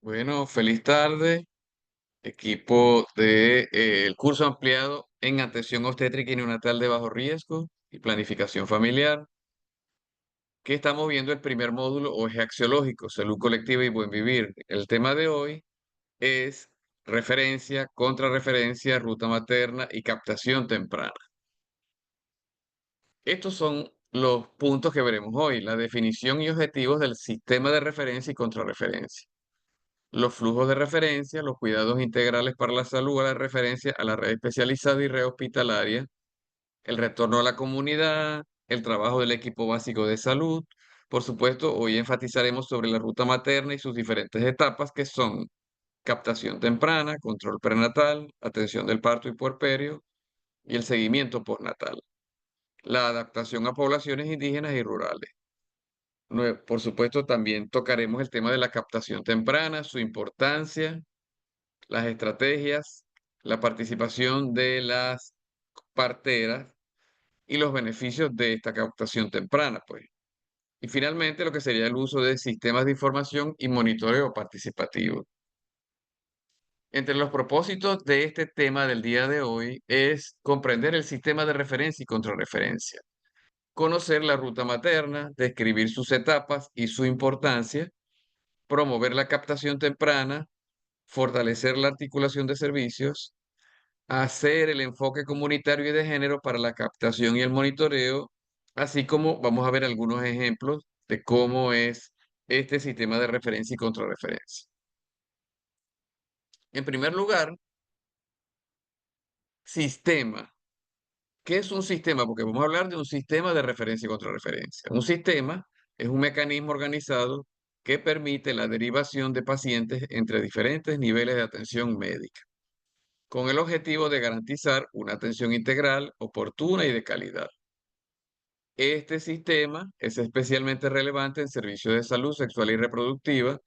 Bueno, feliz tarde, equipo de el curso ampliado en atención obstétrica y neonatal de bajo riesgo y planificación familiar, que estamos viendo el primer módulo o eje axiológico, salud colectiva y buen vivir. El tema de hoy es referencia, contrarreferencia, ruta materna y captación temprana. Estos son los puntos que veremos hoy, la definición y objetivos del sistema de referencia y contrarreferencia. Los flujos de referencia, los cuidados integrales para la salud a la referencia a la red especializada y red hospitalaria, el retorno a la comunidad, el trabajo del equipo básico de salud. Por supuesto, hoy enfatizaremos sobre la ruta materna y sus diferentes etapas que son captación temprana, control prenatal, atención del parto y puerperio y el seguimiento postnatal. La adaptación a poblaciones indígenas y rurales. Por supuesto, también tocaremos el tema de la captación temprana, su importancia, las estrategias, la participación de las parteras y los beneficios de esta captación temprana, pues. Y finalmente, lo que sería el uso de sistemas de información y monitoreo participativo. Entre los propósitos de este tema del día de hoy es comprender el sistema de referencia y contrarreferencia, conocer la ruta materna, describir sus etapas y su importancia, promover la captación temprana, fortalecer la articulación de servicios, hacer el enfoque comunitario y de género para la captación y el monitoreo, así como vamos a ver algunos ejemplos de cómo es este sistema de referencia y contrarreferencia. En primer lugar, sistema. ¿Qué es un sistema? Porque vamos a hablar de un sistema de referencia y contrarreferencia. Un sistema es un mecanismo organizado que permite la derivación de pacientes entre diferentes niveles de atención médica, con el objetivo de garantizar una atención integral, oportuna y de calidad. Este sistema es especialmente relevante en servicios de salud sexual y reproductiva,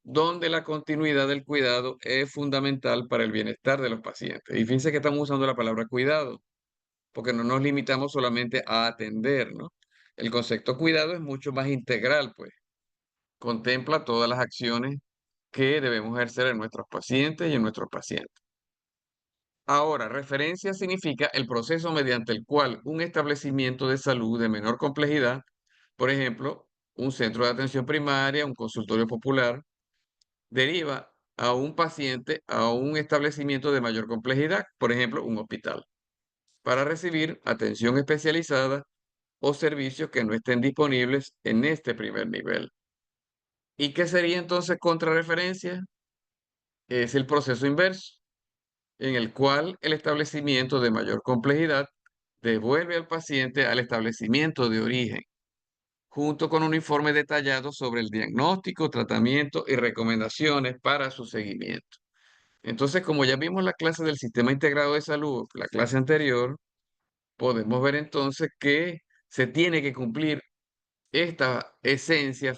donde la continuidad del cuidado es fundamental para el bienestar de los pacientes. Y fíjense que estamos usando la palabra cuidado, porque no nos limitamos solamente a atender, ¿no? El concepto cuidado es mucho más integral, pues. Contempla todas las acciones que debemos ejercer en nuestros pacientes y en nuestros pacientes. Ahora, referencia significa el proceso mediante el cual un establecimiento de salud de menor complejidad, por ejemplo, un centro de atención primaria, un consultorio popular, deriva a un paciente a un establecimiento de mayor complejidad, por ejemplo, un hospital, para recibir atención especializada o servicios que no estén disponibles en este primer nivel. ¿Y qué sería entonces contrarreferencia? Es el proceso inverso, en el cual el establecimiento de mayor complejidad devuelve al paciente al establecimiento de origen, junto con un informe detallado sobre el diagnóstico, tratamiento y recomendaciones para su seguimiento. Entonces, como ya vimos la clase del sistema integrado de salud, la clase anterior, podemos ver entonces que se tiene que cumplir esta esencia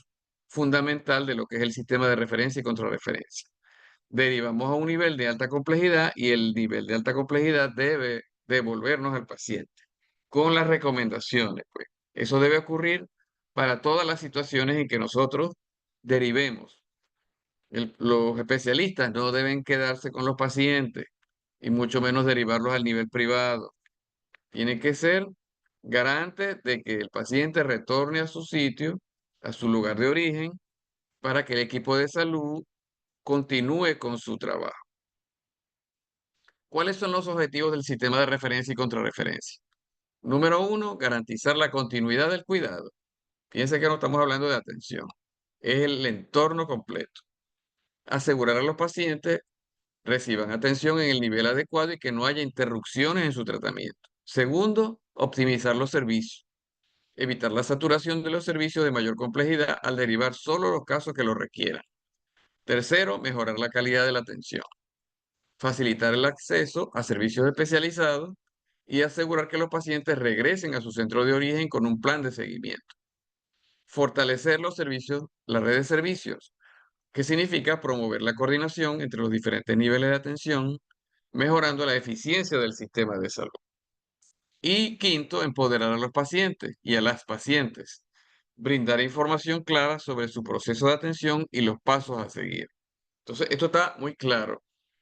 fundamental de lo que es el sistema de referencia y contrarreferencia. Derivamos a un nivel de alta complejidad y el nivel de alta complejidad debe devolvernos al paciente con las recomendaciones, pues. Eso debe ocurrir para todas las situaciones en que nosotros derivemos. Los especialistas no deben quedarse con los pacientes y mucho menos derivarlos al nivel privado. Tiene que ser garante de que el paciente retorne a su sitio, a su lugar de origen, para que el equipo de salud continúe con su trabajo. ¿Cuáles son los objetivos del sistema de referencia y contrarreferencia? Número uno, garantizar la continuidad del cuidado. Fíjense que no estamos hablando de atención, es el entorno completo. Asegurar a los pacientes reciban atención en el nivel adecuado y que no haya interrupciones en su tratamiento. Segundo, optimizar los servicios. Evitar la saturación de los servicios de mayor complejidad al derivar solo los casos que lo requieran. Tercero, mejorar la calidad de la atención. Facilitar el acceso a servicios especializados y asegurar que los pacientes regresen a su centro de origen con un plan de seguimiento. Fortalecer los servicios, la red de servicios, que significa promover la coordinación entre los diferentes niveles de atención, mejorando la eficiencia del sistema de salud. Y quinto, empoderar a los pacientes y a las pacientes. Brindar información clara sobre su proceso de atención y los pasos a seguir. Entonces, esto está muy claro.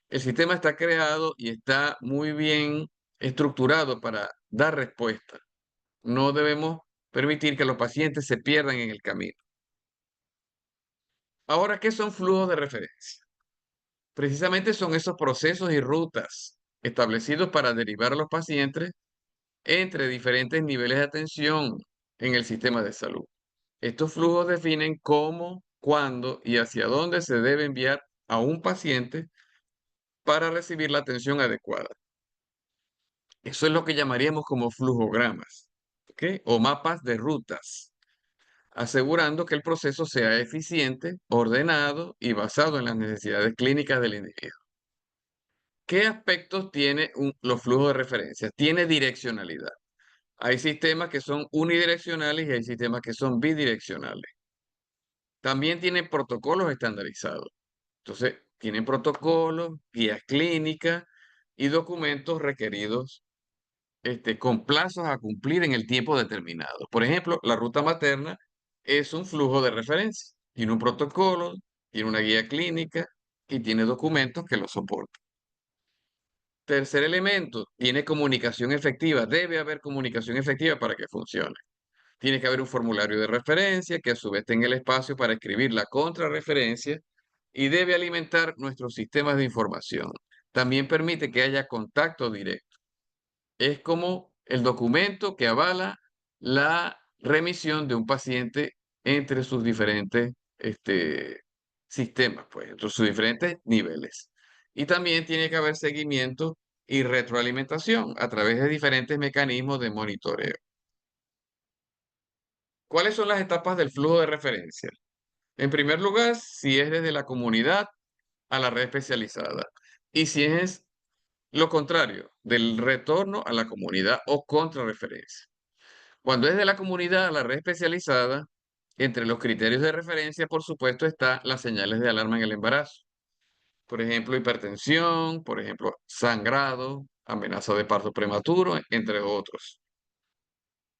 El sistema está creado y está muy bien estructurado para dar respuesta. No debemos permitir que los pacientes se pierdan en el camino. Ahora, ¿qué son flujos de referencia? Precisamente son esos procesos y rutas establecidos para derivar a los pacientes entre diferentes niveles de atención en el sistema de salud. Estos flujos definen cómo, cuándo y hacia dónde se debe enviar a un paciente para recibir la atención adecuada. Eso es lo que llamaríamos como flujogramas, ¿ok? O mapas de rutas, asegurando que el proceso sea eficiente, ordenado y basado en las necesidades clínicas del individuo. ¿Qué aspectos tiene los flujos de referencia? Tiene direccionalidad. Hay sistemas que son unidireccionales y hay sistemas que son bidireccionales. También tienen protocolos estandarizados. Entonces, tienen protocolos, guías clínicas y documentos requeridos con plazos a cumplir en el tiempo determinado. Por ejemplo, la ruta materna es un flujo de referencia. Tiene un protocolo, tiene una guía clínica y tiene documentos que lo soportan. Tercer elemento, tiene comunicación efectiva. Debe haber comunicación efectiva para que funcione. Tiene que haber un formulario de referencia que a su vez tenga el espacio para escribir la contrarreferencia y debe alimentar nuestros sistemas de información. También permite que haya contacto directo. Es como el documento que avala la remisión de un paciente entre sus diferentes sistemas, pues, entre sus diferentes niveles. Y también tiene que haber seguimiento y retroalimentación a través de diferentes mecanismos de monitoreo. ¿Cuáles son las etapas del flujo de referencia? En primer lugar, si es desde la comunidad a la red especializada. Y si es lo contrario, del retorno a la comunidad o contrarreferencia. Cuando es de la comunidad a la red especializada, entre los criterios de referencia, por supuesto, están las señales de alarma en el embarazo. Por ejemplo, hipertensión, por ejemplo, sangrado, amenaza de parto prematuro, entre otros.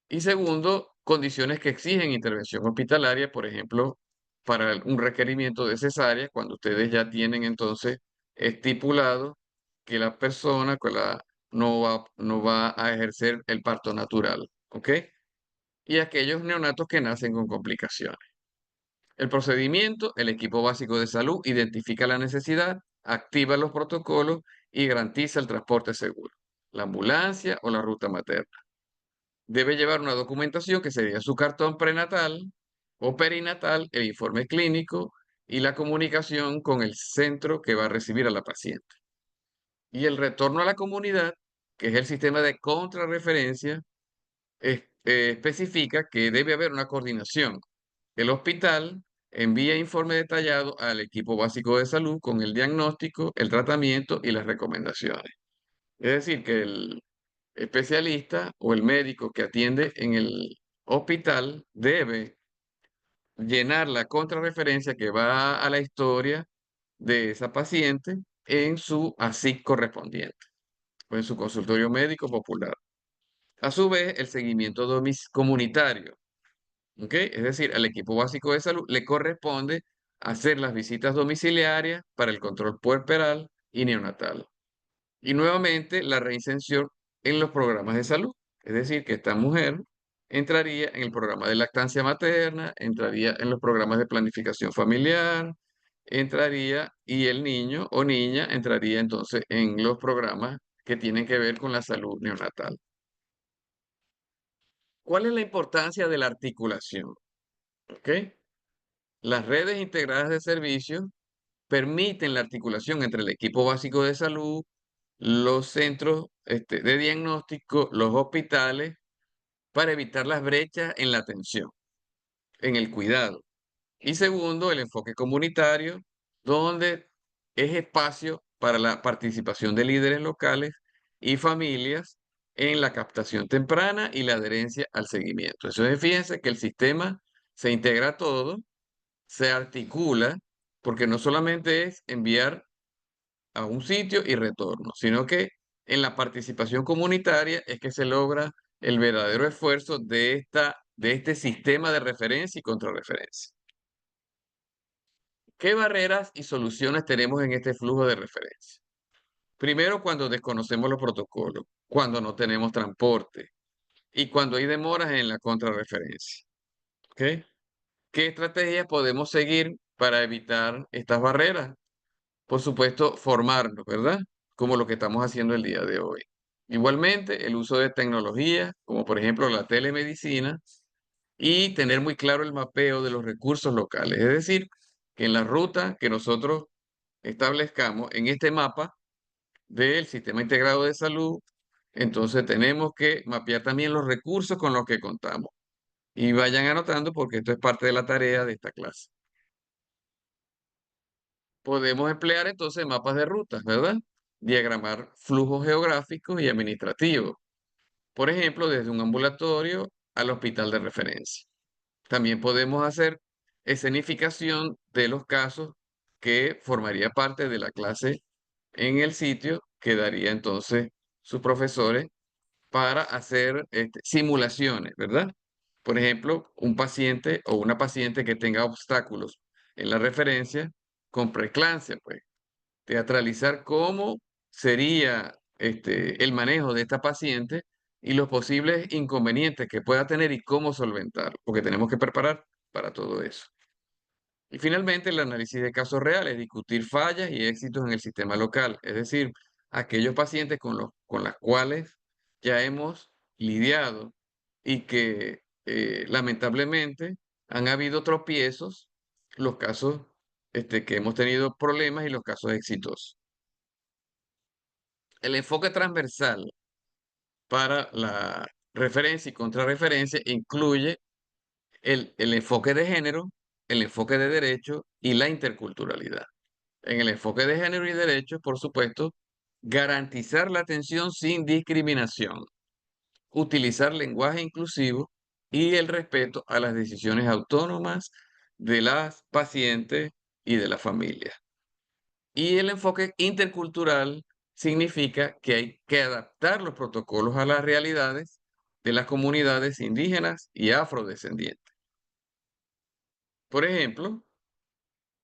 Y segundo, condiciones que exigen intervención hospitalaria, por ejemplo, para un requerimiento de cesárea, cuando ustedes ya tienen entonces estipulado que la persona no va a ejercer el parto natural, ¿ok? Y aquellos neonatos que nacen con complicaciones. El procedimiento, el equipo básico de salud identifica la necesidad, activa los protocolos y garantiza el transporte seguro, la ambulancia o la ruta materna. Debe llevar una documentación que sería su cartón prenatal o perinatal, el informe clínico y la comunicación con el centro que va a recibir a la paciente. Y el retorno a la comunidad, que es el sistema de contrarreferencia, especifica que debe haber una coordinación. El hospital envía informe detallado al equipo básico de salud con el diagnóstico, el tratamiento y las recomendaciones. Es decir, que el especialista o el médico que atiende en el hospital debe llenar la contrarreferencia que va a la historia de esa paciente en su ASIC correspondiente o en su consultorio médico popular. A su vez, el seguimiento comunitario, ¿ok? Es decir, al equipo básico de salud le corresponde hacer las visitas domiciliarias para el control puerperal y neonatal. Y nuevamente la reinserción en los programas de salud. Es decir, que esta mujer entraría en el programa de lactancia materna, entraría en los programas de planificación familiar, entraría y el niño o niña entraría entonces en los programas que tienen que ver con la salud neonatal. ¿Cuál es la importancia de la articulación? ¿Ok? Las redes integradas de servicios permiten la articulación entre el equipo básico de salud, los centros de diagnóstico, los hospitales, para evitar las brechas en la atención, en el cuidado. Y segundo, el enfoque comunitario, donde es espacio para la participación de líderes locales y familias en la captación temprana y la adherencia al seguimiento. Entonces, fíjense que el sistema se integra todo, se articula, porque no solamente es enviar a un sitio y retorno, sino que en la participación comunitaria es que se logra el verdadero esfuerzo de este sistema de referencia y contrarreferencia. ¿Qué barreras y soluciones tenemos en este flujo de referencia? Primero, cuando desconocemos los protocolos, cuando no tenemos transporte y cuando hay demoras en la contrarreferencia. ¿Ok? ¿Qué estrategias podemos seguir para evitar estas barreras? Por supuesto, formarnos, ¿verdad? Como lo que estamos haciendo el día de hoy. Igualmente, el uso de tecnologías, como por ejemplo la telemedicina, y tener muy claro el mapeo de los recursos locales. Es decir, que en la ruta que nosotros establezcamos en este mapa del Sistema Integrado de Salud, entonces tenemos que mapear también los recursos con los que contamos. Y vayan anotando porque esto es parte de la tarea de esta clase. Podemos emplear entonces mapas de rutas, ¿verdad? Diagramar flujos geográficos y administrativos. Por ejemplo, desde un ambulatorio al hospital de referencia. También podemos hacer escenificación de los casos que formaría parte de la clase en el sitio que daría entonces sus profesores para hacer simulaciones, ¿verdad? Por ejemplo, un paciente o una paciente que tenga obstáculos en la referencia con preeclampsia, pues teatralizar cómo sería el manejo de esta paciente y los posibles inconvenientes que pueda tener y cómo solventar, porque tenemos que preparar para todo eso. Y finalmente, el análisis de casos reales, discutir fallas y éxitos en el sistema local, es decir, aquellos pacientes con las cuales ya hemos lidiado y que lamentablemente han habido tropiezos, los casos que hemos tenido problemas y los casos exitosos. El enfoque transversal para la referencia y contrarreferencia incluye el enfoque de género, el enfoque de derecho y la interculturalidad. En el enfoque de género y derecho, por supuesto, garantizar la atención sin discriminación, utilizar lenguaje inclusivo y el respeto a las decisiones autónomas de las pacientes y de la familia. Y el enfoque intercultural significa que hay que adaptar los protocolos a las realidades de las comunidades indígenas y afrodescendientes. Por ejemplo,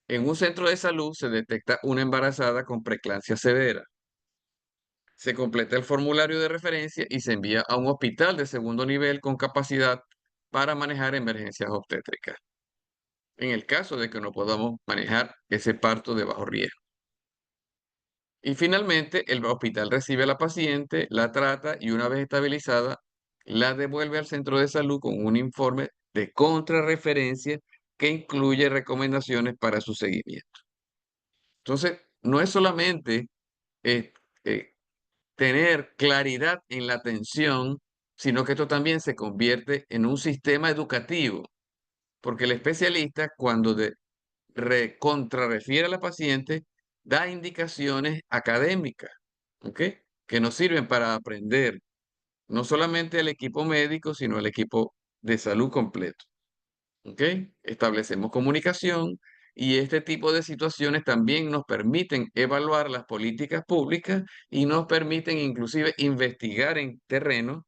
en un centro de salud se detecta una embarazada con preeclampsia severa. Se completa el formulario de referencia y se envía a un hospital de segundo nivel con capacidad para manejar emergencias obstétricas, en el caso de que no podamos manejar ese parto de bajo riesgo. Y finalmente, el hospital recibe a la paciente, la trata y una vez estabilizada, la devuelve al centro de salud con un informe de contrarreferencia que incluye recomendaciones para su seguimiento. Entonces, no es solamente eh, eh, tener claridad en la atención, sino que esto también se convierte en un sistema educativo, porque el especialista cuando contrarrefiere a la paciente da indicaciones académicas, ¿ok? Que nos sirven para aprender, no solamente el equipo médico, sino el equipo de salud completo. ¿Ok? Establecemos comunicación y este tipo de situaciones también nos permiten evaluar las políticas públicas y nos permiten inclusive investigar en terreno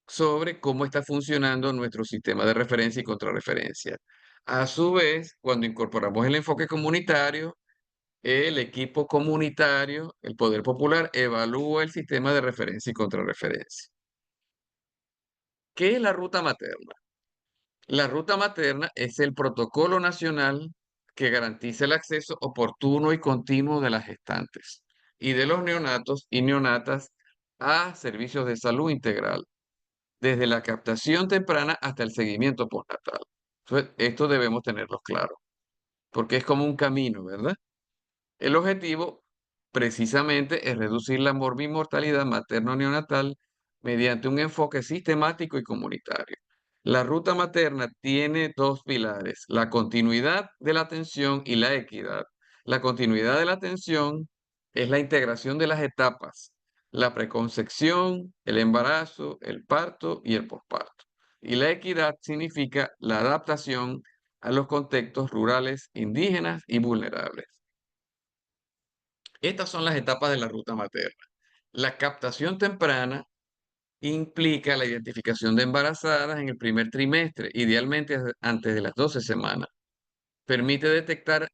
sobre cómo está funcionando nuestro sistema de referencia y contrarreferencia. A su vez, cuando incorporamos el enfoque comunitario, el equipo comunitario, el poder popular, evalúa el sistema de referencia y contrarreferencia. ¿Qué es la ruta materna? La ruta materna es el protocolo nacional que garantiza el acceso oportuno y continuo de las gestantes y de los neonatos y neonatas a servicios de salud integral, desde la captación temprana hasta el seguimiento postnatal. Entonces, esto debemos tenerlo claro, porque es como un camino, ¿verdad? El objetivo, precisamente, es reducir la morbimortalidad materno-neonatal mediante un enfoque sistemático y comunitario. La ruta materna tiene dos pilares, la continuidad de la atención y la equidad. La continuidad de la atención es la integración de las etapas, la preconcepción, el embarazo, el parto y el posparto. Y la equidad significa la adaptación a los contextos rurales, indígenas y vulnerables. Estas son las etapas de la ruta materna. La captación temprana implica la identificación de embarazadas en el primer trimestre, idealmente antes de las 12 semanas. Permite detectar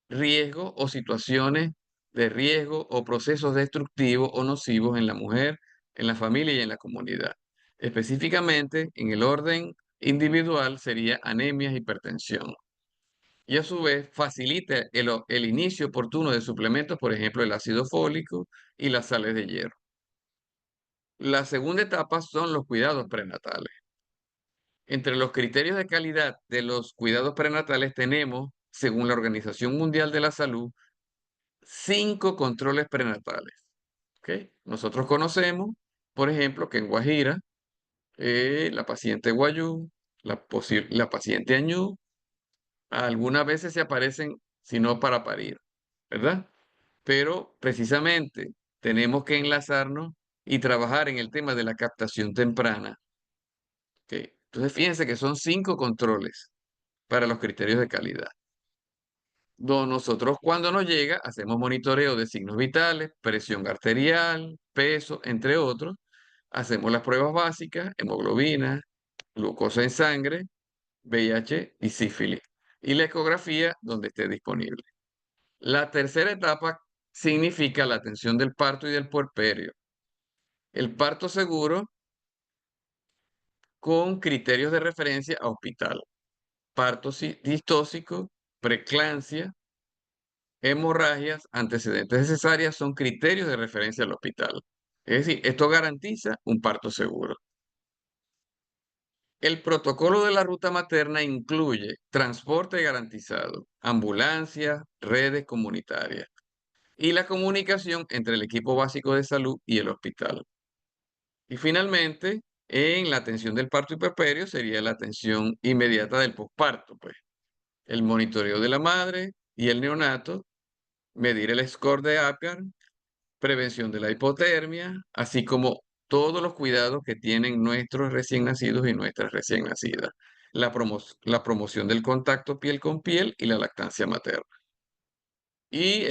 riesgo o situaciones de riesgo o procesos destructivos o nocivos en la mujer, en la familia y en la comunidad. Específicamente, en el orden individual sería anemia, hipertensión. Y a su vez facilita el inicio oportuno de suplementos, por ejemplo, el ácido fólico y las sales de hierro. La segunda etapa son los cuidados prenatales. Entre los criterios de calidad de los cuidados prenatales tenemos, según la Organización Mundial de la Salud, 5 controles prenatales. ¿Ok? Nosotros conocemos, por ejemplo, que en Guajira, la paciente Guayú, la paciente Añú, algunas veces se aparecen, si no para parir, ¿verdad? Pero precisamente tenemos que enlazarnos y trabajar en el tema de la captación temprana. ¿Ok? Entonces, fíjense que son 5 controles para los criterios de calidad. Nosotros cuando nos llega hacemos monitoreo de signos vitales, presión arterial, peso, entre otros. Hacemos las pruebas básicas, hemoglobina, glucosa en sangre, VIH y sífilis. Y la ecografía donde esté disponible. La tercera etapa significa la atención del parto y del puerperio. El parto seguro con criterios de referencia a hospital. Parto distóxico, preeclampsia, hemorragias, antecedentes de cesárea son criterios de referencia al hospital. Es decir, esto garantiza un parto seguro. El protocolo de la ruta materna incluye transporte garantizado, ambulancias, redes comunitarias y la comunicación entre el equipo básico de salud y el hospital. Y finalmente, en la atención del parto y puerperio sería la atención inmediata del posparto, pues el monitoreo de la madre y el neonato, medir el score de Apgar, prevención de la hipotermia, así como todos los cuidados que tienen nuestros recién nacidos y nuestras recién nacidas. La promoción del contacto piel con piel y la lactancia materna. Y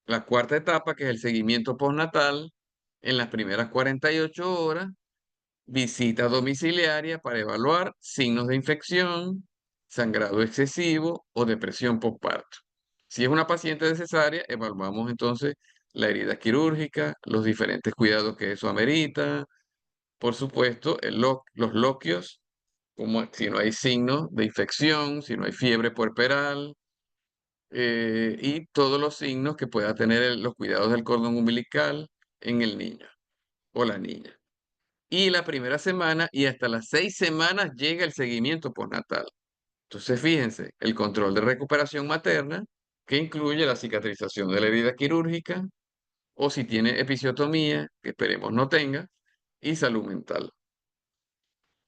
la cuarta etapa, que es el seguimiento postnatal, en las primeras 48 horas, visita domiciliaria para evaluar signos de infección, sangrado excesivo o depresión postparto. Si es una paciente de cesárea, evaluamos entonces la herida quirúrgica, los diferentes cuidados que eso amerita, por supuesto, los loquios, como si no hay signos de infección, si no hay fiebre puerperal, y todos los signos que pueda tener los cuidados del cordón umbilical en el niño o la niña. Y la primera semana y hasta las 6 semanas llega el seguimiento postnatal. Entonces, fíjense, el control de recuperación materna, que incluye la cicatrización de la herida quirúrgica, o si tiene episiotomía, que esperemos no tenga, y salud mental.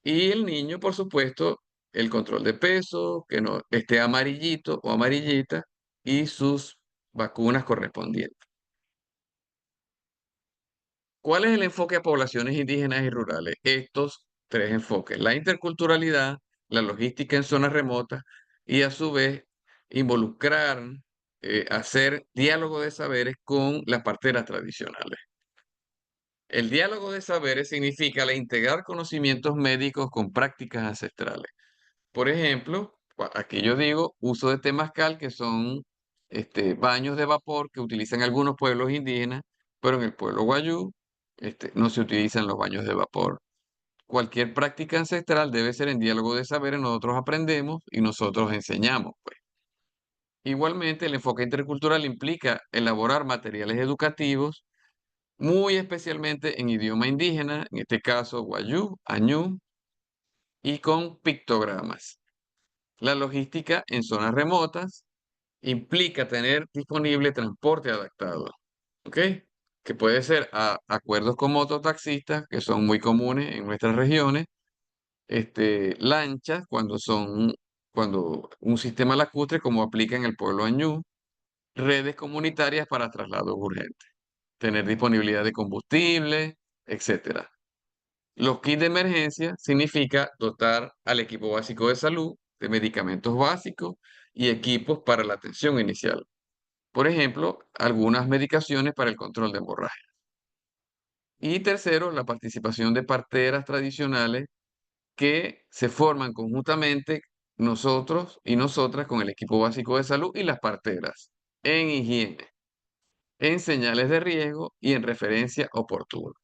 Y el niño, por supuesto, el control de peso, que no esté amarillito o amarillita, y sus vacunas correspondientes. ¿Cuál es el enfoque a poblaciones indígenas y rurales? Estos 3 enfoques: la interculturalidad, la logística en zonas remotas y a su vez involucrar, hacer diálogo de saberes con las parteras tradicionales. El diálogo de saberes significa la integrar conocimientos médicos con prácticas ancestrales. Por ejemplo, aquí yo digo uso de temazcal, que son baños de vapor que utilizan algunos pueblos indígenas, pero en el pueblo Wayuu no se utilizan los baños de vapor. Cualquier práctica ancestral debe ser en diálogo de saberes, nosotros aprendemos y nosotros enseñamos, pues. Igualmente, el enfoque intercultural implica elaborar materiales educativos, muy especialmente en idioma indígena, en este caso Wayuu, Añú, y con pictogramas. La logística en zonas remotas implica tener disponible transporte adaptado, ¿ok? Que puede ser acuerdos con mototaxistas, que son muy comunes en nuestras regiones, lanchas, cuando un sistema lacustre, como aplica en el pueblo Añú, redes comunitarias para traslados urgentes, tener disponibilidad de combustible, etcétera. Los kits de emergencia significa dotar al equipo básico de salud de medicamentos básicos y equipos para la atención inicial. Por ejemplo, algunas medicaciones para el control de hemorragia. Y tercero, la participación de parteras tradicionales que se forman conjuntamente nosotros y nosotras con el equipo básico de salud y las parteras, en higiene, en señales de riesgo y en referencia oportuna.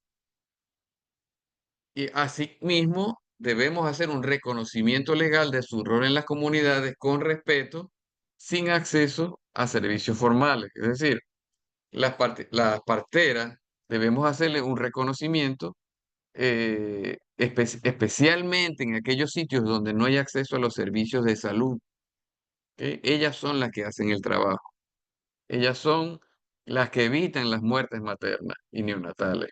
Y asimismo, debemos hacer un reconocimiento legal de su rol en las comunidades con respeto, sin acceso a servicios formales. Es decir, las parteras debemos hacerle un reconocimiento, especialmente en aquellos sitios donde no hay acceso a los servicios de salud. ¿Ok? Ellas son las que hacen el trabajo. Ellas son las que evitan las muertes maternas y neonatales.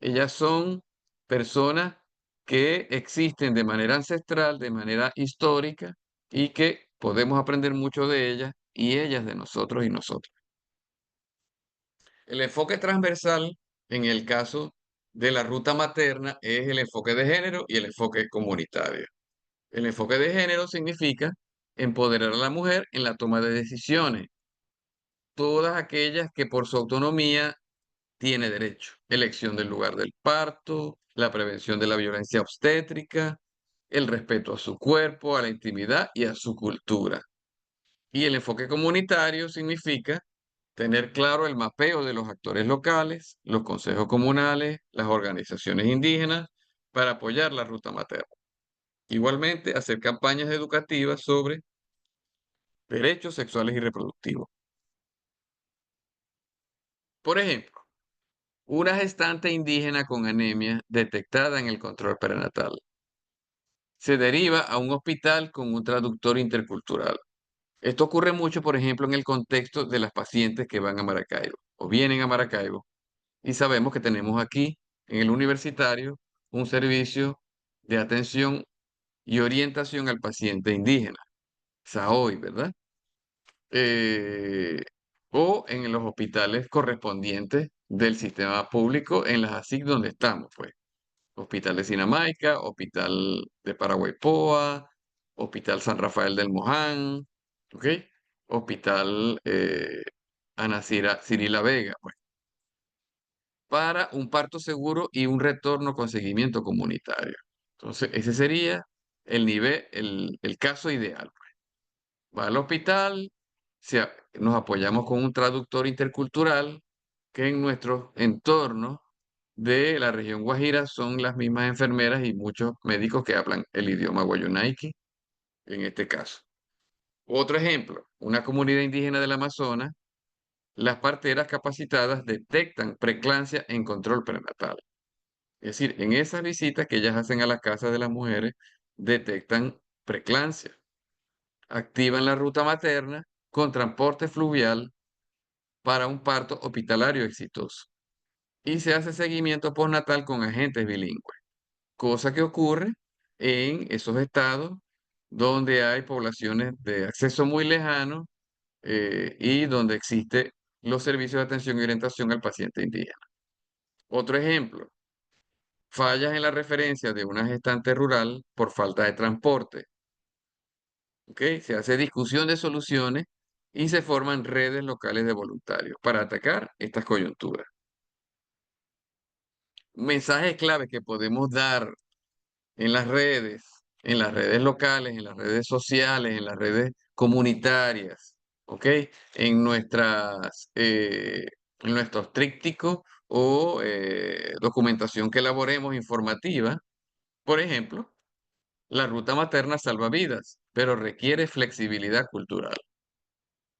Ellas son personas que existen de manera ancestral, de manera histórica, y que podemos aprender mucho de ellas y ellas de nosotros y nosotras. El enfoque transversal en el caso de la ruta materna es el enfoque de género y el enfoque comunitario. El enfoque de género significa empoderar a la mujer en la toma de decisiones, todas aquellas que por su autonomía tiene derecho. Elección del lugar del parto, la prevención de la violencia obstétrica, el respeto a su cuerpo, a la intimidad y a su cultura. Y el enfoque comunitario significa tener claro el mapeo de los actores locales, los consejos comunales, las organizaciones indígenas, para apoyar la ruta materna. Igualmente, hacer campañas educativas sobre derechos sexuales y reproductivos. Por ejemplo, una gestante indígena con anemia detectada en el control prenatal se deriva a un hospital con un traductor intercultural. Esto ocurre mucho, por ejemplo, en el contexto de las pacientes que van a Maracaibo o vienen a Maracaibo. Y sabemos que tenemos aquí, en el universitario, un servicio de atención y orientación al paciente indígena, SAOI, ¿verdad? Eh, o en los hospitales correspondientes del sistema público en las ASIC donde estamos, pues. Hospital de Sinamaica, Hospital de Paraguaypoa, Hospital San Rafael del Moján, ¿ok? Hospital Ana Cirila Vega, pues, para un parto seguro y un retorno con seguimiento comunitario. Entonces, ese sería el nivel, el caso ideal. Va al hospital, nos apoyamos con un traductor intercultural que en nuestro entorno de la región Guajira son las mismas enfermeras y muchos médicos que hablan el idioma guayunaiki, en este caso. Otro ejemplo, una comunidad indígena del Amazonas, las parteras capacitadas detectan preeclampsia en control prenatal. Es decir, en esas visitas que ellas hacen a la casa de las mujeres, detectan preeclampsia, activan la ruta materna con transporte fluvial para un parto hospitalario exitoso. Y se hace seguimiento postnatal con agentes bilingües, cosa que ocurre en esos estados donde hay poblaciones de acceso muy lejano, y donde existen los servicios de atención y orientación al paciente indígena. Otro ejemplo, fallas en la referencia de una gestante rural por falta de transporte. ¿Ok? Se hace discusión de soluciones y se forman redes locales de voluntarios para atacar estas coyunturas. Mensajes clave que podemos dar en las redes locales, en las redes sociales, en las redes comunitarias, ¿ok? En en nuestros trípticos o documentación que elaboremos informativa. Por ejemplo, la ruta materna salva vidas, pero requiere flexibilidad cultural.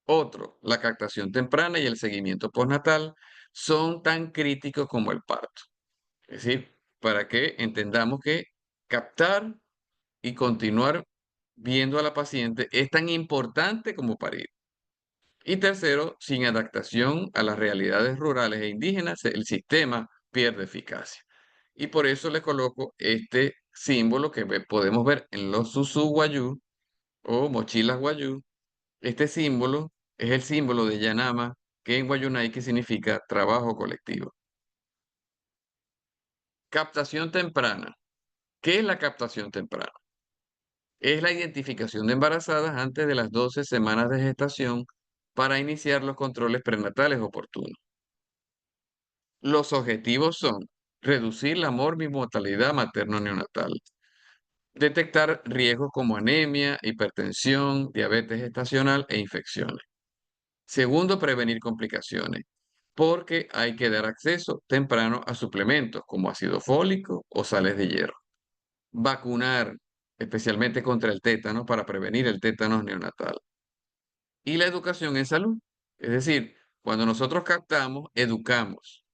Otro, la captación temprana y el seguimiento postnatal son tan críticos como el parto. Es decir, para que entendamos que captar y continuar viendo a la paciente es tan importante como parir. Y tercero, sin adaptación a las realidades rurales e indígenas, el sistema pierde eficacia. Y por eso le coloco este símbolo que podemos ver en los susú guayú o mochilas guayú. Este símbolo es el símbolo de Yanama, que en Guayunaiki significa trabajo colectivo. Captación temprana. ¿Qué es la captación temprana? Es la identificación de embarazadas antes de las 12 semanas de gestación para iniciar los controles prenatales oportunos. Los objetivos son reducir la mortalidad materno-neonatal, Detectar riesgos como anemia, hipertensión, diabetes gestacional e infecciones. Segundo, prevenir complicaciones, porque hay que dar acceso temprano a suplementos como ácido fólico o sales de hierro. Vacunar, especialmente contra el tétano, para prevenir el tétano neonatal. Y la educación en salud. Es decir, cuando nosotros captamos, educamos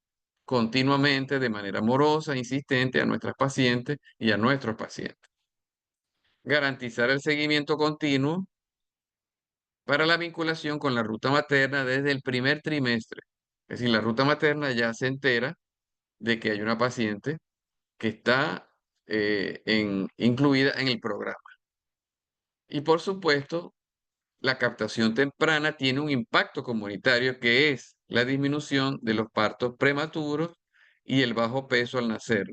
continuamente de manera amorosa, insistente a nuestras pacientes y a nuestros pacientes. Garantizar el seguimiento continuo para la vinculación con la ruta materna desde el primer trimestre. Es decir, la ruta materna ya se entera de que hay una paciente que está incluida en el programa. Y por supuesto, la captación temprana tiene un impacto comunitario que es la disminución de los partos prematuros y el bajo peso al nacer,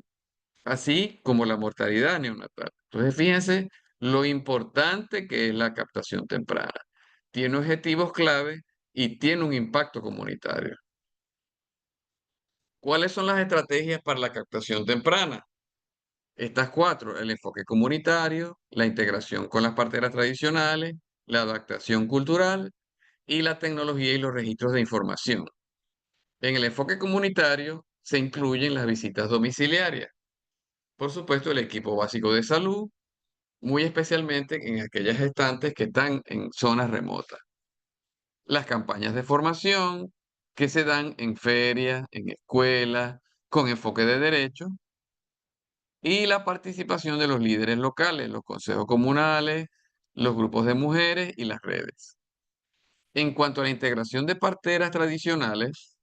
así como la mortalidad neonatal. Entonces, fíjense lo importante que es la captación temprana. Tiene objetivos clave y tiene un impacto comunitario. ¿Cuáles son las estrategias para la captación temprana? Estas cuatro: el enfoque comunitario, la integración con las parteras tradicionales, la adaptación cultural y la tecnología y los registros de información. En el enfoque comunitario se incluyen las visitas domiciliarias, por supuesto el equipo básico de salud, muy especialmente en aquellas gestantes que están en zonas remotas. Las campañas de formación que se dan en ferias, en escuelas, con enfoque de derecho, y la participación de los líderes locales, los consejos comunales, los grupos de mujeres y las redes. En cuanto a la integración de parteras tradicionales,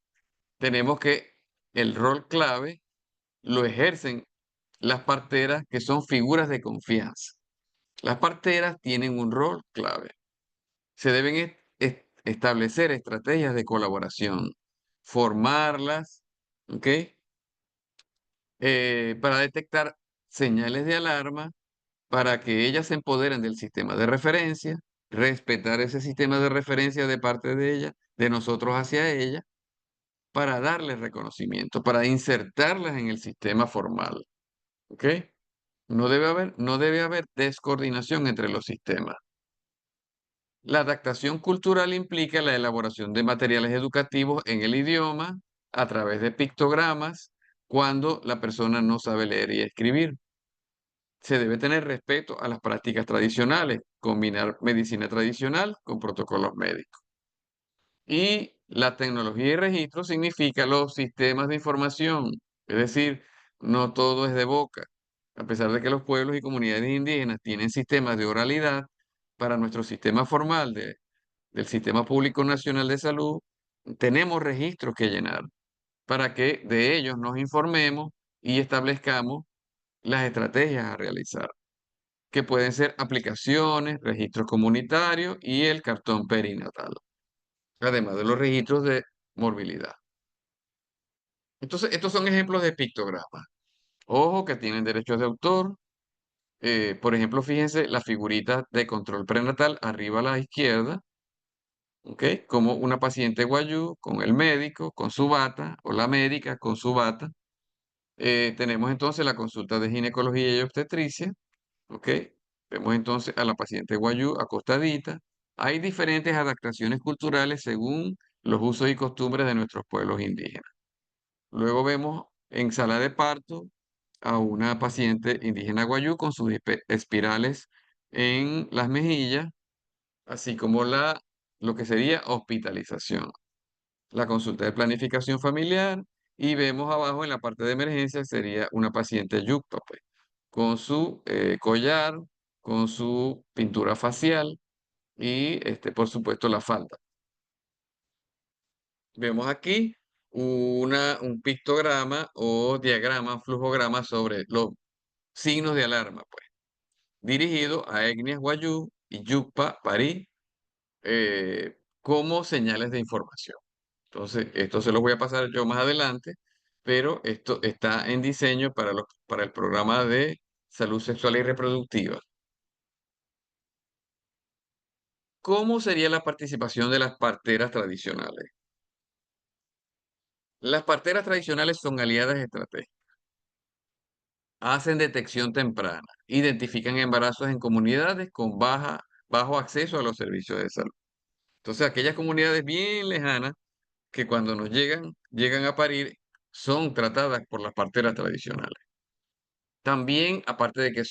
tenemos que el rol clave lo ejercen las parteras que son figuras de confianza. Las parteras tienen un rol clave. Se deben establecer estrategias de colaboración, formarlas, ¿ok? Para detectar señales de alarma, para que ellas se empoderen del sistema de referencia, respetar ese sistema de referencia de parte de ella, de nosotros hacia ella, para darles reconocimiento, para insertarlas en el sistema formal, ¿ok? No debe haber descoordinación entre los sistemas. La adaptación cultural implica la elaboración de materiales educativos en el idioma a través de pictogramas cuando la persona no sabe leer y escribir. Se debe tener respeto a las prácticas tradicionales, combinar medicina tradicional con protocolos médicos. Y la tecnología y registro significa los sistemas de información, es decir, no todo es de boca. A pesar de que los pueblos y comunidades indígenas tienen sistemas de oralidad, para nuestro sistema formal del Sistema Público Nacional de Salud, tenemos registros que llenar para que de ellos nos informemos y establezcamos las estrategias a realizar, que pueden ser aplicaciones, registros comunitarios y el cartón perinatal, además de los registros de morbilidad. Entonces, estos son ejemplos de pictogramas. Ojo que tienen derechos de autor. Por ejemplo, fíjense la figurita de control prenatal arriba a la izquierda, ¿ok? Como una paciente guayú con el médico, con su bata, o la médica con su bata. Tenemos entonces la consulta de ginecología y obstetricia, ¿ok? Vemos entonces a la paciente guayú acostadita. Hay diferentes adaptaciones culturales según los usos y costumbres de nuestros pueblos indígenas. Luego vemos en sala de parto a una paciente indígena guayú con sus espirales en las mejillas, así como lo que sería hospitalización. La consulta de planificación familiar, y vemos abajo en la parte de emergencia sería una paciente yucta, pues, con su collar, con su pintura facial y, por supuesto, la falda. Vemos aquí un pictograma o diagrama, flujograma sobre los signos de alarma, pues, dirigido a etnias Wayuu y Yucpa, Parí, como señales de información. Entonces, esto se los voy a pasar yo más adelante, pero esto está en diseño para el programa de salud sexual y reproductiva. ¿Cómo sería la participación de las parteras tradicionales? Las parteras tradicionales son aliadas estratégicas. hacen detección temprana, identifican embarazos en comunidades con bajo acceso a los servicios de salud. Entonces, aquellas comunidades bien lejanas que cuando nos llegan a parir, son tratadas por las parteras tradicionales. También, aparte de que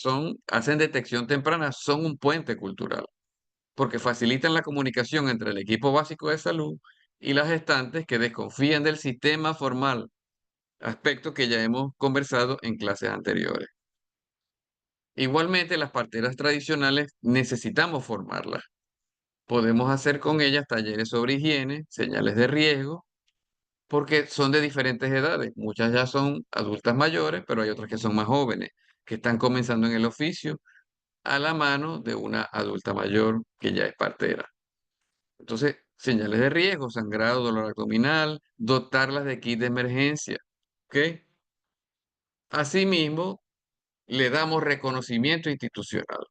hacen detección temprana, son un puente cultural, porque facilitan la comunicación entre el equipo básico de salud y las gestantes que desconfían del sistema formal, aspecto que ya hemos conversado en clases anteriores. Igualmente, las parteras tradicionales necesitamos formarlas. Podemos hacer con ellas talleres sobre higiene, señales de riesgo, porque son de diferentes edades. Muchas ya son adultas mayores, pero hay otras que son más jóvenes, que están comenzando en el oficio a la mano de una adulta mayor que ya es partera. Entonces, señales de riesgo, sangrado, dolor abdominal, dotarlas de kit de emergencia, ¿ok? Asimismo, le damos reconocimiento institucional,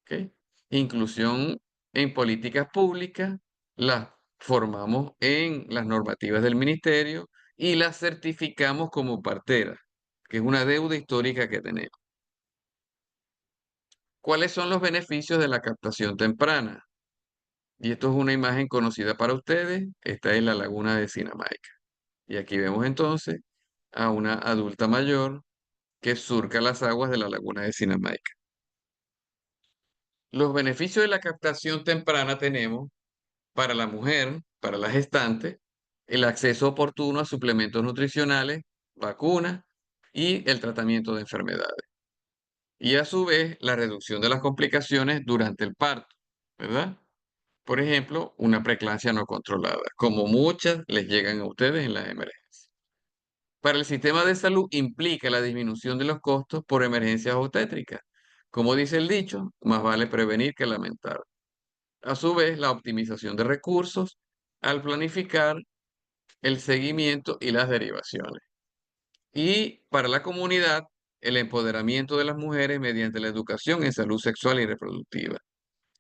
¿ok? Inclusión en políticas públicas, las formamos en las normativas del ministerio y las certificamos como parteras, que es una deuda histórica que tenemos. ¿Cuáles son los beneficios de la captación temprana? Y esto es una imagen conocida para ustedes. Esta es la laguna de Sinamaica. Y aquí vemos entonces a una adulta mayor que surca las aguas de la laguna de Sinamaica. Los beneficios de la captación temprana tenemos para la mujer, para la gestante, el acceso oportuno a suplementos nutricionales, vacunas y el tratamiento de enfermedades. Y a su vez, la reducción de las complicaciones durante el parto, ¿verdad? Por ejemplo, una preeclampsia no controlada, como muchas les llegan a ustedes en las emergencias. Para el sistema de salud implica la disminución de los costos por emergencias obstétricas. Como dice el dicho, más vale prevenir que lamentar. A su vez, la optimización de recursos al planificar el seguimiento y las derivaciones. Y para la comunidad, el empoderamiento de las mujeres mediante la educación en salud sexual y reproductiva,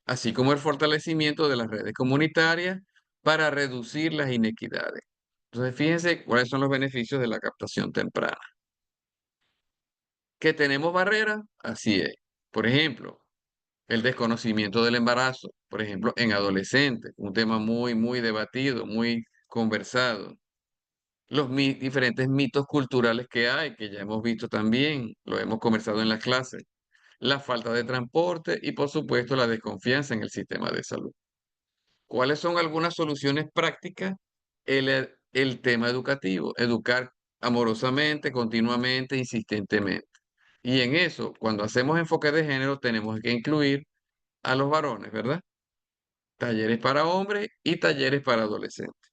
así como el fortalecimiento de las redes comunitarias para reducir las inequidades. Entonces, fíjense cuáles son los beneficios de la captación temprana. ¿Que tenemos barreras? Así es. Por ejemplo, el desconocimiento del embarazo, por ejemplo, en adolescentes, un tema muy debatido, muy conversado. Los diferentes mitos culturales que hay, que ya hemos visto también, lo hemos conversado en las clases. La falta de transporte y, por supuesto, la desconfianza en el sistema de salud. ¿Cuáles son algunas soluciones prácticas? El tema educativo, educar amorosamente, continuamente, insistentemente. Y en eso, cuando hacemos enfoque de género, tenemos que incluir a los varones, ¿verdad? Talleres para hombres y talleres para adolescentes.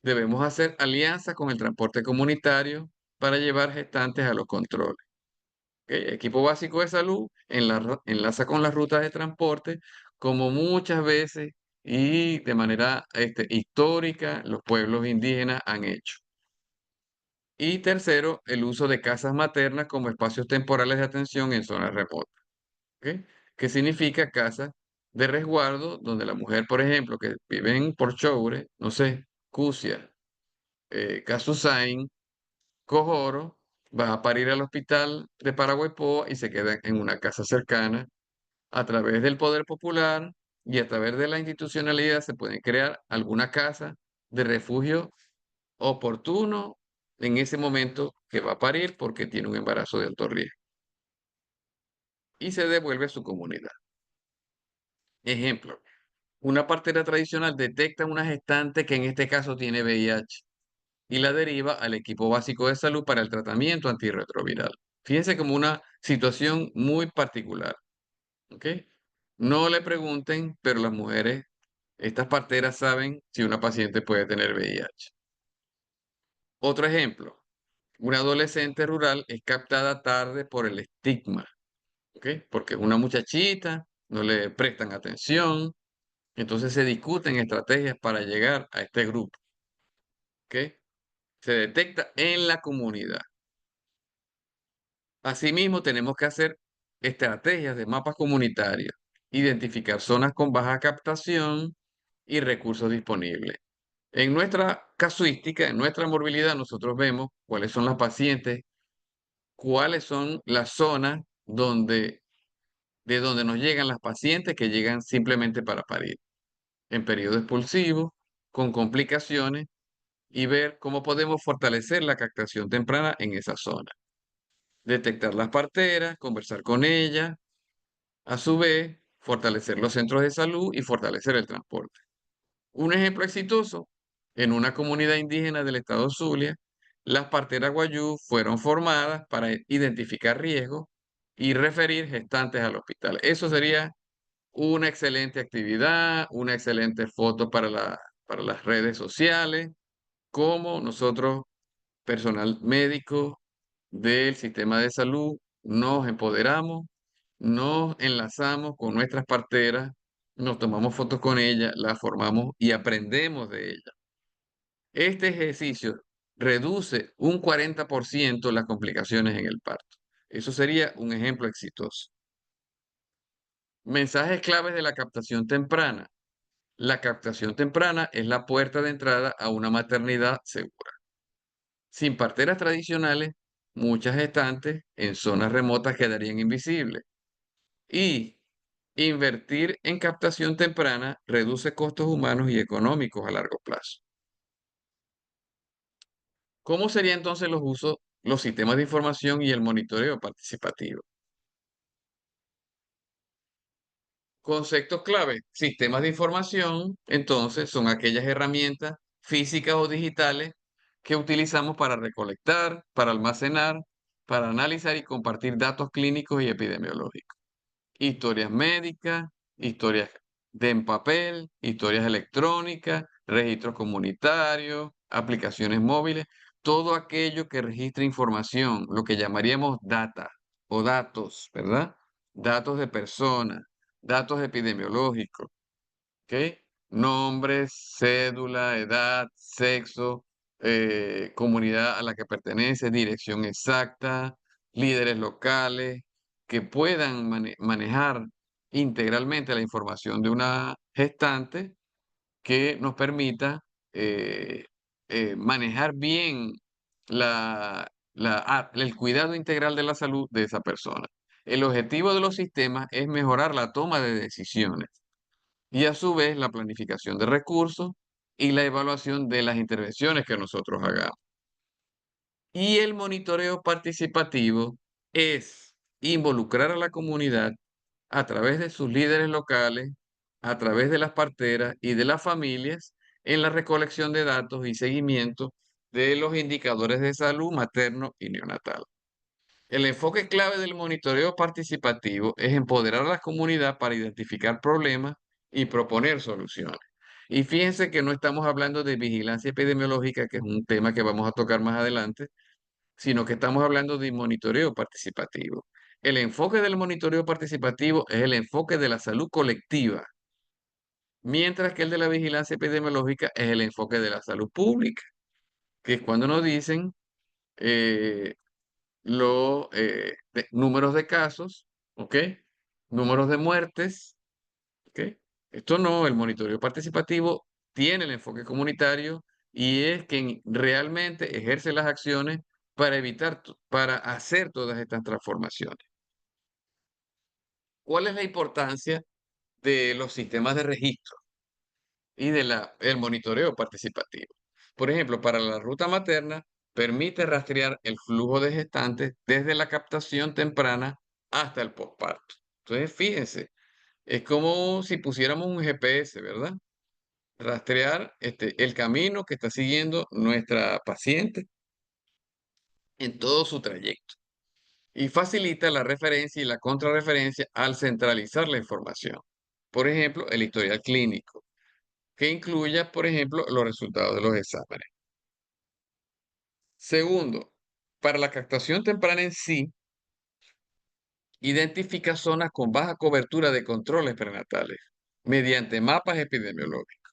Debemos hacer alianzas con el transporte comunitario para llevar gestantes a los controles. ¿Ok? Equipo básico de salud enlaza con las rutas de transporte, como muchas veces y de manera histórica los pueblos indígenas han hecho. Y tercero, el uso de casas maternas como espacios temporales de atención en zonas remotas. ¿Ok? ¿Qué significa casa de resguardo donde la mujer, por ejemplo, que vive en Porchoure, no sé, Cusia, Casusain, Cojoro, va a parir al hospital de Paraguaypoa y se queda en una casa cercana? A través del poder popular y a través de la institucionalidad se puede crear alguna casa de refugio oportuno en ese momento que va a parir porque tiene un embarazo de alto riesgo y se devuelve a su comunidad. Ejemplo, una partera tradicional detecta una gestante que en este caso tiene VIH y la deriva al equipo básico de salud para el tratamiento antirretroviral. Fíjense como una situación muy particular, ¿ok? No le pregunten, pero las mujeres, estas parteras saben si una paciente puede tener VIH. Otro ejemplo, una adolescente rural es captada tarde por el estigma, ¿ok? Porque es una muchachita, no le prestan atención, entonces se discuten estrategias para llegar a este grupo, ¿ok? Se detecta en la comunidad. Asimismo, tenemos que hacer estrategias de mapas comunitarios, identificar zonas con baja captación y recursos disponibles. En nuestra casuística, en nuestra morbilidad, nosotros vemos cuáles son las pacientes cuáles son las zonas de donde nos llegan las pacientes que llegan simplemente para parir, en periodo expulsivo, con complicaciones, y ver cómo podemos fortalecer la captación temprana en esa zona. Detectar las parteras, conversar con ellas, a su vez, fortalecer los centros de salud y fortalecer el transporte. Un ejemplo exitoso, en una comunidad indígena del estado Zulia, las parteras Guayú fueron formadas para identificar riesgos y referir gestantes al hospital. Eso sería una excelente actividad, una excelente foto para las redes sociales, como nosotros, personal médico del sistema de salud, nos empoderamos, nos enlazamos con nuestras parteras, nos tomamos fotos con ellas, las formamos y aprendemos de ellas. Este ejercicio reduce un 40% las complicaciones en el parto. Eso sería un ejemplo exitoso. Mensajes claves de la captación temprana. La captación temprana es la puerta de entrada a una maternidad segura. Sin parteras tradicionales, muchas gestantes en zonas remotas quedarían invisibles. Y invertir en captación temprana reduce costos humanos y económicos a largo plazo. ¿Cómo serían entonces los usos, los sistemas de información y el monitoreo participativo? Conceptos clave. Sistemas de información, entonces, son aquellas herramientas físicas o digitales que utilizamos para recolectar, para almacenar, para analizar y compartir datos clínicos y epidemiológicos. Historias médicas, historias de en papel, historias electrónicas, registros comunitarios, aplicaciones móviles, todo aquello que registre información, lo que llamaríamos data o datos, ¿verdad? Datos de personas, datos epidemiológicos, ¿ok? Nombres, cédula, edad, sexo, comunidad a la que pertenece, dirección exacta, líderes locales, que puedan manejar integralmente la información de una gestante que nos permita eh, manejar bien el cuidado integral de la salud de esa persona. El objetivo de los sistemas es mejorar la toma de decisiones y a su vez la planificación de recursos y la evaluación de las intervenciones que nosotros hagamos. Y el monitoreo participativo es involucrar a la comunidad a través de sus líderes locales, a través de las parteras y de las familias en la recolección de datos y seguimiento de los indicadores de salud materno y neonatal. El enfoque clave del monitoreo participativo es empoderar a la comunidad para identificar problemas y proponer soluciones. Y fíjense que no estamos hablando de vigilancia epidemiológica, que es un tema que vamos a tocar más adelante, sino que estamos hablando de monitoreo participativo. El enfoque del monitoreo participativo es el enfoque de la salud colectiva, mientras que el de la vigilancia epidemiológica es el enfoque de la salud pública, que es cuando nos dicen eh, los números de casos, ¿ok? Números de muertes, ¿ok? Esto no, el monitoreo participativo tiene el enfoque comunitario y es quien realmente ejerce las acciones para evitar, para hacer todas estas transformaciones. ¿Cuál es la importancia de los sistemas de registro y el monitoreo participativo? Por ejemplo, para la ruta materna, permite rastrear el flujo de gestantes desde la captación temprana hasta el posparto. Entonces, fíjense, es como si pusiéramos un GPS, ¿verdad? Rastrear el camino que está siguiendo nuestra paciente en todo su trayecto y facilita la referencia y la contrarreferencia al centralizar la información. Por ejemplo, el historial clínico, que incluya, por ejemplo, los resultados de los exámenes. Segundo, para la captación temprana en sí, identifica zonas con baja cobertura de controles prenatales mediante mapas epidemiológicos,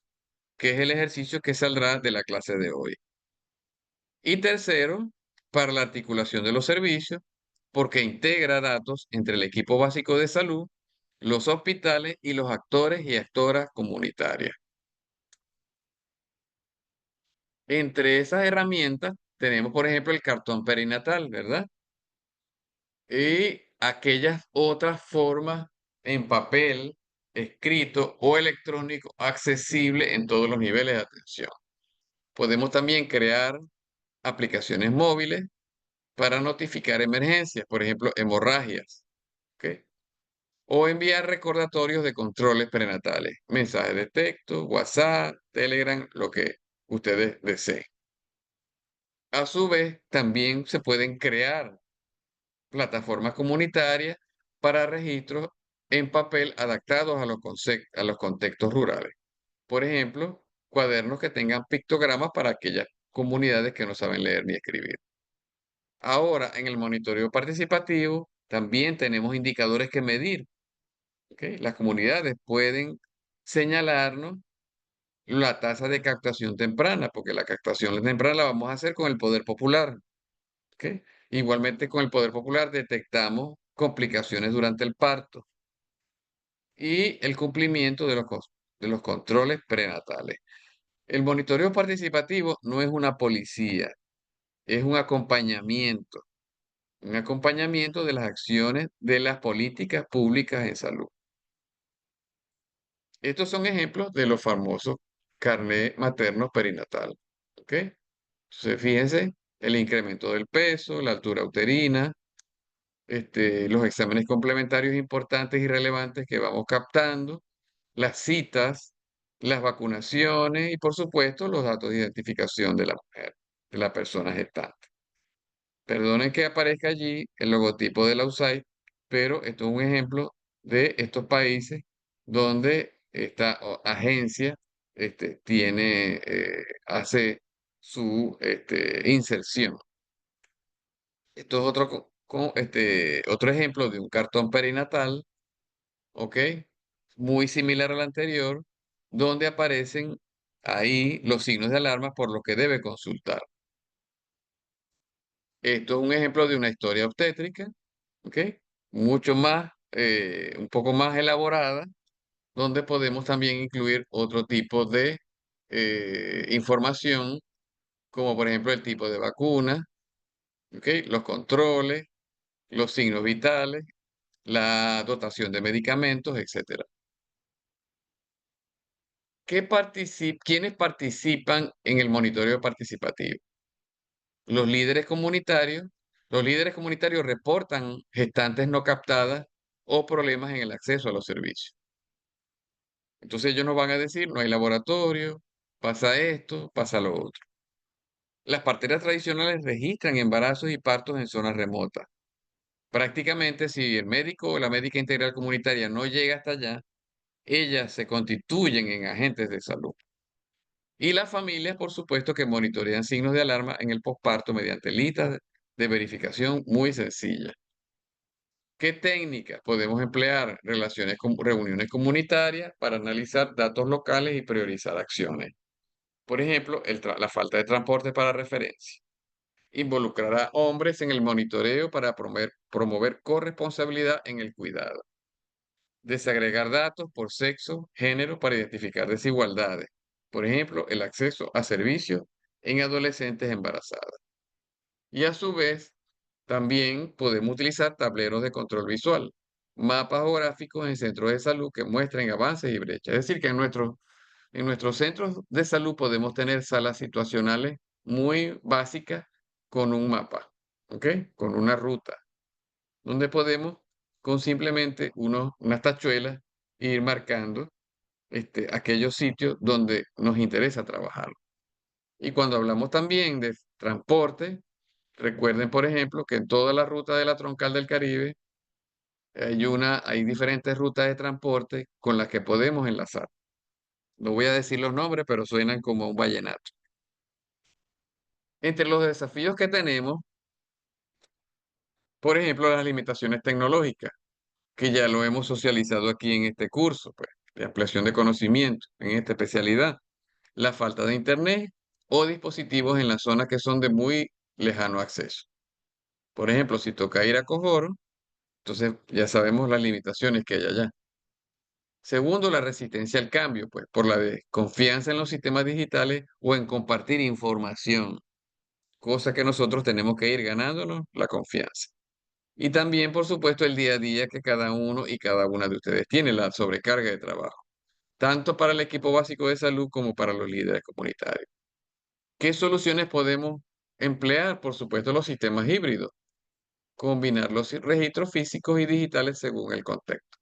que es el ejercicio que saldrá de la clase de hoy. Y tercero, para la articulación de los servicios, porque integra datos entre el equipo básico de salud, los hospitales y los actores y actoras comunitarias. Entre esas herramientas tenemos, por ejemplo, el cartón perinatal, ¿verdad? y aquellas otras formas en papel, escrito o electrónico accesible en todos los niveles de atención. Podemos también crear aplicaciones móviles para notificar emergencias, por ejemplo, hemorragias, ¿ok? O enviar recordatorios de controles prenatales, mensajes de texto, WhatsApp, Telegram, lo que ustedes deseen. A su vez, también se pueden crear plataformas comunitarias para registros en papel adaptados a a los contextos rurales. Por ejemplo, cuadernos que tengan pictogramas para aquellas comunidades que no saben leer ni escribir. Ahora, en el monitoreo participativo, también tenemos indicadores que medir. ¿Ok? Las comunidades pueden señalarnos la tasa de captación temprana, porque la captación temprana la vamos a hacer con el poder popular. ¿Ok? Igualmente con el poder popular detectamos complicaciones durante el parto y el cumplimiento de de los controles prenatales. El monitoreo participativo no es una policía, es un acompañamiento de las acciones de las políticas públicas en salud. Estos son ejemplos de los famosos carnet materno perinatal. ¿Ok? Entonces, fíjense, el incremento del peso, la altura uterina, los exámenes complementarios importantes y relevantes que vamos captando, las citas, las vacunaciones y, por supuesto, los datos de identificación de la mujer, de la persona gestante. Perdonen que aparezca allí el logotipo de la USAID, pero esto es un ejemplo de estos países donde esta agencia hace su inserción. Esto es otro ejemplo de un cartón perinatal, ¿ok? Muy similar al anterior, donde aparecen ahí los signos de alarma por lo que debe consultar. Esto es un ejemplo de una historia obstétrica, ¿ok? Mucho más, un poco más elaborada, donde podemos también incluir otro tipo de información, como por ejemplo el tipo de vacuna, ¿ok? Los controles, los signos vitales, la dotación de medicamentos, etcétera. ¿Quiénes participan en el monitoreo participativo? Los líderes comunitarios. Los líderes comunitarios reportan gestantes no captadas o problemas en el acceso a los servicios. Entonces ellos nos van a decir, no hay laboratorio, pasa esto, pasa lo otro. Las parteras tradicionales registran embarazos y partos en zonas remotas. Prácticamente, si el médico o la médica integral comunitaria no llega hasta allá, ellas se constituyen en agentes de salud. Y las familias, por supuesto, que monitorean signos de alarma en el posparto mediante listas de verificación muy sencillas. ¿Qué técnicas podemos emplear? Reuniones comunitarias para analizar datos locales y priorizar acciones. Por ejemplo, la falta de transporte para referencia. Involucrar a hombres en el monitoreo para promover corresponsabilidad en el cuidado. Desagregar datos por sexo, género para identificar desigualdades. Por ejemplo, el acceso a servicios en adolescentes embarazadas. Y a su vez, también podemos utilizar tableros de control visual, mapas geográficos en centros de salud que muestren avances y brechas. Es decir, que en nuestros centros de salud podemos tener salas situacionales muy básicas con un mapa, ¿ok? Con una ruta, donde podemos, con simplemente unas tachuelas, ir marcando aquellos sitios donde nos interesa trabajar. Y cuando hablamos también de transporte, recuerden, por ejemplo, que en toda la ruta de la Troncal del Caribe hay diferentes rutas de transporte con las que podemos enlazar. No voy a decir los nombres, pero suenan como un vallenato. Entre los desafíos que tenemos, por ejemplo, las limitaciones tecnológicas, que ya lo hemos socializado aquí en este curso, pues, de ampliación de conocimiento en esta especialidad. La falta de internet o dispositivos en la zona que son de muy lejano acceso. Por ejemplo, si toca ir a Cojoro, entonces ya sabemos las limitaciones que hay allá. Segundo, la resistencia al cambio, pues por la desconfianza en los sistemas digitales o en compartir información, cosa que nosotros tenemos que ir ganándonos la confianza. Y también, por supuesto, el día a día que cada uno y cada una de ustedes tiene, la sobrecarga de trabajo, tanto para el equipo básico de salud como para los líderes comunitarios. ¿Qué soluciones podemos emplear? Por supuesto, los sistemas híbridos, combinar los registros físicos y digitales según el contexto.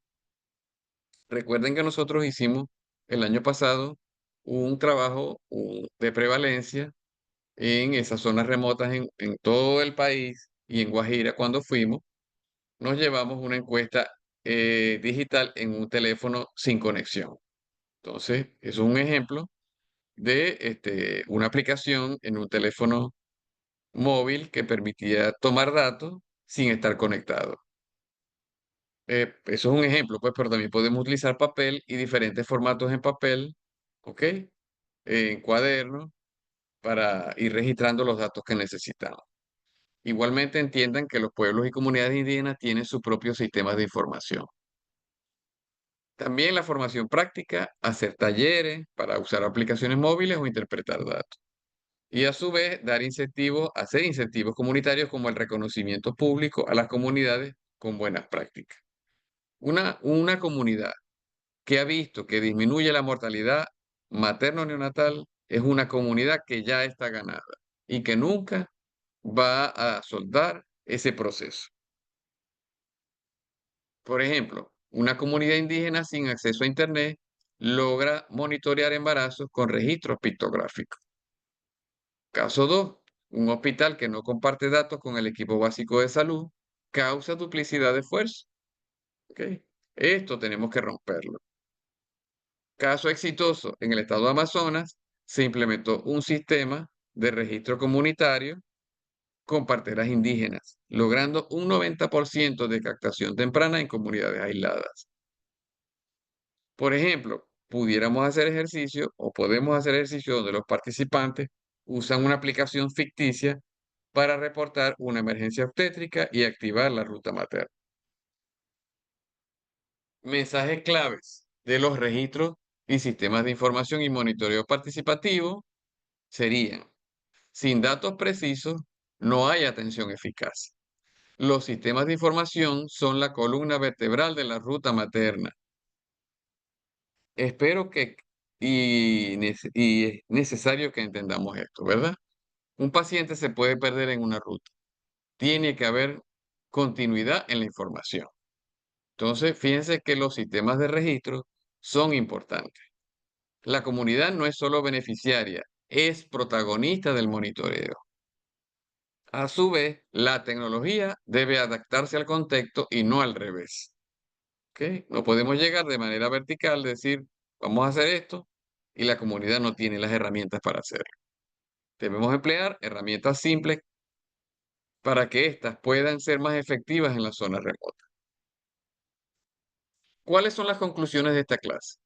Recuerden que nosotros hicimos el año pasado un trabajo de prevalencia en esas zonas remotas en todo el país y en Guajira cuando fuimos, nos llevamos una encuesta digital en un teléfono sin conexión. Entonces, eso es un ejemplo de una aplicación en un teléfono móvil que permitía tomar datos sin estar conectado. Eso es un ejemplo, pues, pero también podemos utilizar papel y diferentes formatos en papel, ¿ok? En cuadernos para ir registrando los datos que necesitamos. Igualmente entiendan que los pueblos y comunidades indígenas tienen sus propios sistemas de información. También la formación práctica, hacer talleres para usar aplicaciones móviles o interpretar datos. Y a su vez, dar incentivos, hacer incentivos comunitarios como el reconocimiento público a las comunidades con buenas prácticas. Una comunidad que ha visto que disminuye la mortalidad materno-neonatal es una comunidad que ya está ganada y que nunca va a soltar ese proceso. Por ejemplo, una comunidad indígena sin acceso a Internet logra monitorear embarazos con registros pictográficos. Caso 2, un hospital que no comparte datos con el equipo básico de salud causa duplicidad de esfuerzo. ¿Ok? Esto tenemos que romperlo. Caso exitoso, en el estado de Amazonas se implementó un sistema de registro comunitario con parteras indígenas, logrando un 90% de captación temprana en comunidades aisladas. Por ejemplo, pudiéramos hacer ejercicio o podemos hacer ejercicio donde los participantes usan una aplicación ficticia para reportar una emergencia obstétrica y activar la ruta materna. Mensajes claves de los registros y sistemas de información y monitoreo participativo serían: sin datos precisos, no hay atención eficaz. Los sistemas de información son la columna vertebral de la ruta materna. Espero que y es necesario que entendamos esto, ¿verdad? Un paciente se puede perder en una ruta. Tiene que haber continuidad en la información. Entonces, fíjense que los sistemas de registro son importantes. La comunidad no es solo beneficiaria, es protagonista del monitoreo. A su vez, la tecnología debe adaptarse al contexto y no al revés. ¿Ok? No podemos llegar de manera vertical, decir, vamos a hacer esto, y la comunidad no tiene las herramientas para hacerlo. Debemos emplear herramientas simples para que éstas puedan ser más efectivas en las zonas remotas. ¿Cuáles son las conclusiones de esta clase?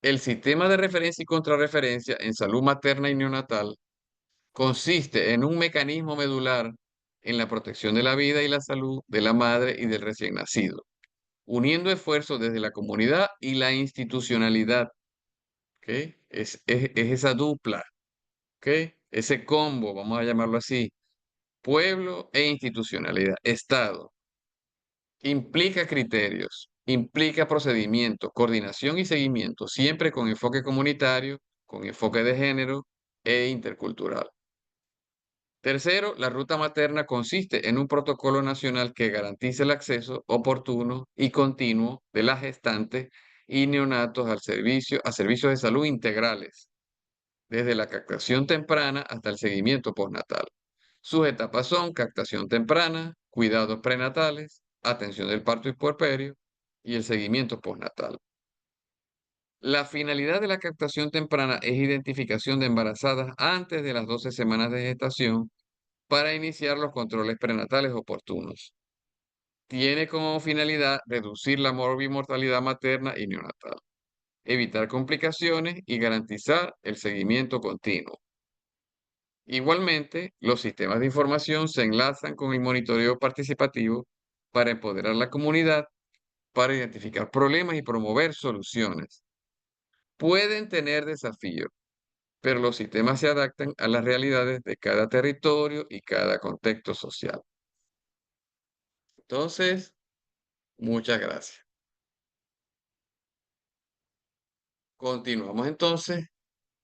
El sistema de referencia y contrarreferencia en salud materna y neonatal consiste en un mecanismo medular en la protección de la vida y la salud de la madre y del recién nacido, uniendo esfuerzos desde la comunidad y la institucionalidad. ¿Ok? Es esa dupla, ¿ok? Ese combo, vamos a llamarlo así, pueblo e institucionalidad, Estado. Implica criterios, implica procedimiento, coordinación y seguimiento, siempre con enfoque comunitario, con enfoque de género e intercultural. Tercero, la ruta materna consiste en un protocolo nacional que garantice el acceso oportuno y continuo de las gestantes y neonatos a servicios de salud integrales, desde la captación temprana hasta el seguimiento postnatal. Sus etapas son captación temprana, cuidados prenatales, atención del parto y puerperio y el seguimiento postnatal. La finalidad de la captación temprana es identificación de embarazadas antes de las 12 semanas de gestación para iniciar los controles prenatales oportunos. Tiene como finalidad reducir la morbimortalidad materna y neonatal, evitar complicaciones y garantizar el seguimiento continuo. Igualmente, los sistemas de información se enlazan con el monitoreo participativo para empoderar la comunidad, para identificar problemas y promover soluciones. Pueden tener desafíos, pero los sistemas se adaptan a las realidades de cada territorio y cada contexto social. Entonces, muchas gracias. Continuamos entonces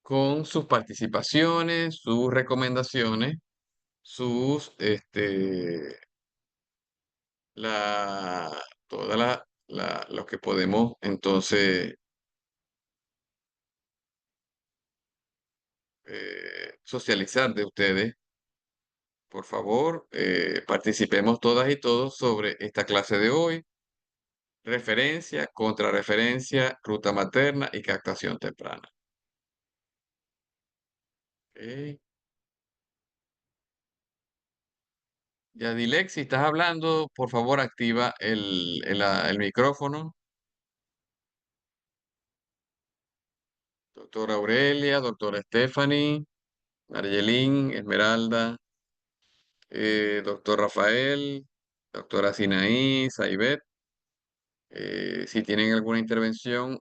con sus participaciones, sus recomendaciones, sus, la, toda lo que podemos entonces socializar de ustedes. Por favor, participemos todas y todos sobre esta clase de hoy. Referencia, contrarreferencia, ruta materna y captación temprana. Ok. Yadilek, si estás hablando, por favor activa el micrófono. Doctora Aurelia, doctora Stephanie, Margelín, Esmeralda, doctor Rafael, doctora Sinaí, Saibet, si tienen alguna intervención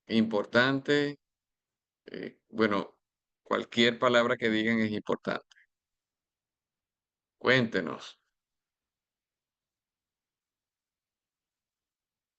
importante, bueno, cualquier palabra que digan es importante. Cuéntenos.